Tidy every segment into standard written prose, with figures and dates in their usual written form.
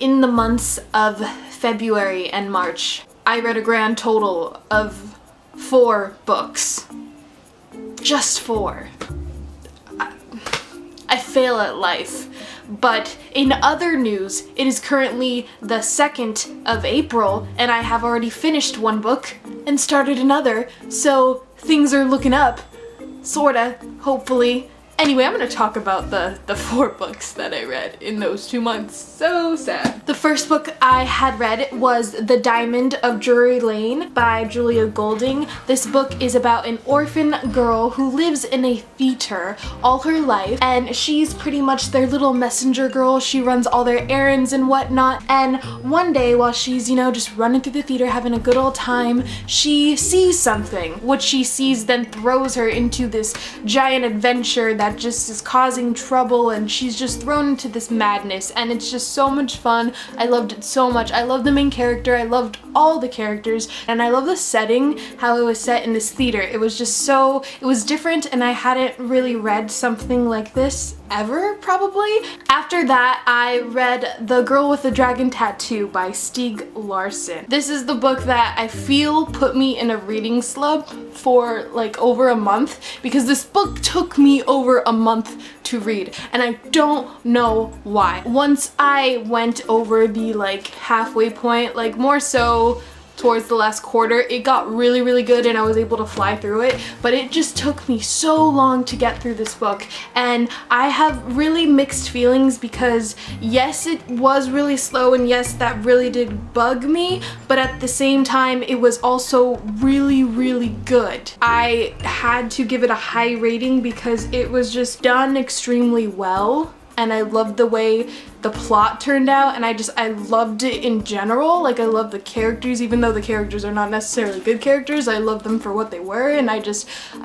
In the months of February and March, I read a grand total of 4 books. Just 4. I fail at life. But in other news, it is currently the 2nd of April and I have already finished 1 book and started another, so things are looking up. Sorta, hopefully. Anyway, I'm gonna talk about the 4 books that I read in those 2 months. So sad. The first book I had read was The Diamond of Drury Lane by Julia Golding. This book is about an orphan girl who lives in a theater all her life, and she's pretty much their little messenger girl. She runs all their errands and whatnot, and one day while she's, just running through the theater having a good old time, she sees something. What she sees then throws her into this giant adventure that just is causing trouble, and she's just thrown into this madness, and it's just so much fun. I loved it so much. I love the main character, I loved all the characters, and I love the setting, how it was set in this theater. It was just it was different, and I hadn't really read something like this ever, probably. After that, I read The Girl with the Dragon Tattoo by Stieg Larsson. This is the book that I feel put me in a reading slump for like over a month, because this book took me over a month to read, and I don't know why. Once I went over the halfway point, more so towards the last quarter, it got really good and I was able to fly through it, but it just took me so long to get through this book, and I have really mixed feelings because yes, it was really slow, and yes, that really did bug me, but at the same time it was also really good. I had to give it a high rating because it was just done extremely well, and I loved the way the plot turned out, and I loved it in general. I love the characters, even though the characters are not necessarily good characters. I love them for what they were, and I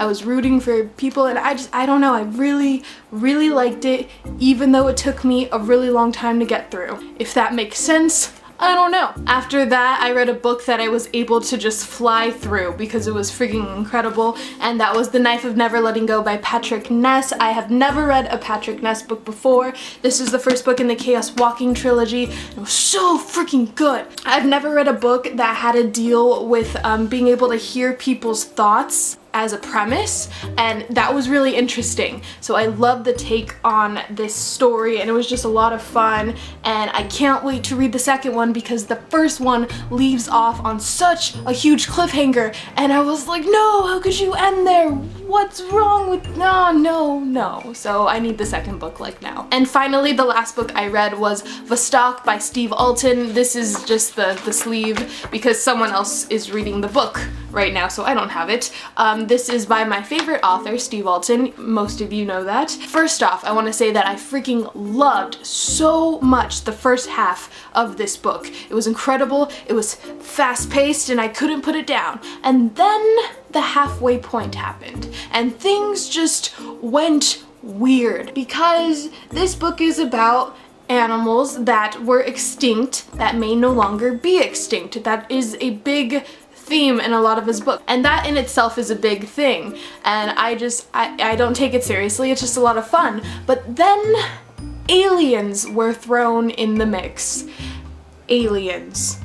was rooting for people, and I don't know, I really liked it, even though it took me a really long time to get through. If that makes sense. I don't know. After that, I read a book that I was able to just fly through because it was freaking incredible, and that was The Knife of Never Letting Go by Patrick Ness. I have never read a Patrick Ness book before. This is the first book in the Chaos Walking trilogy. It was so freaking good. I've never read a book that had to deal with being able to hear people's thoughts as a premise, and that was really interesting. So I love the take on this story, and it was just a lot of fun, and I can't wait to read the second one because the first one leaves off on such a huge cliffhanger, and I was like, no, how could you end there? What's wrong with no. So I need the second book now. And finally, the last book I read was Vostok by Steve Alton. This is just the sleeve because someone else is reading the book right now, so I don't have it. This is by my favorite author, Steve Alton. Most of you know that. First off, I want to say that I freaking loved so much the first half of this book. It was incredible, it was fast-paced, and I couldn't put it down. And then the halfway point happened, and things just went weird, because this book is about animals that were extinct that may no longer be extinct. That is a big theme in a lot of his books, and that in itself is a big thing, and I don't take it seriously. It's just a lot of fun. But then aliens were thrown in the mix. Aliens.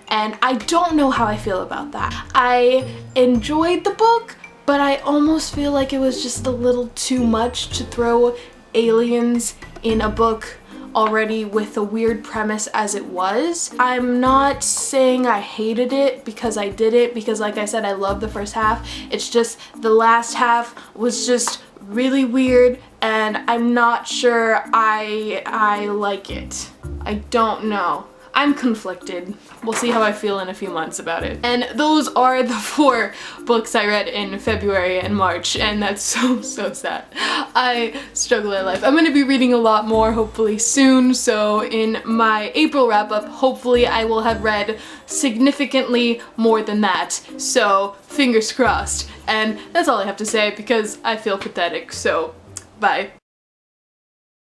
And I don't know how I feel about that. I enjoyed the book, but I almost feel like it was just a little too much to throw aliens in a book already with a weird premise as it was. I'm not saying I hated it because I didn't, because like I said, I love the first half. It's just the last half was just really weird, and I'm not sure I like it. I don't know. I'm conflicted. We'll see how I feel in a few months about it. And those are the 4 books I read in February and March, and that's so sad. I struggle at life. I'm gonna be reading a lot more hopefully soon, so in my April wrap-up, hopefully I will have read significantly more than that. So fingers crossed. And that's all I have to say because I feel pathetic, so bye.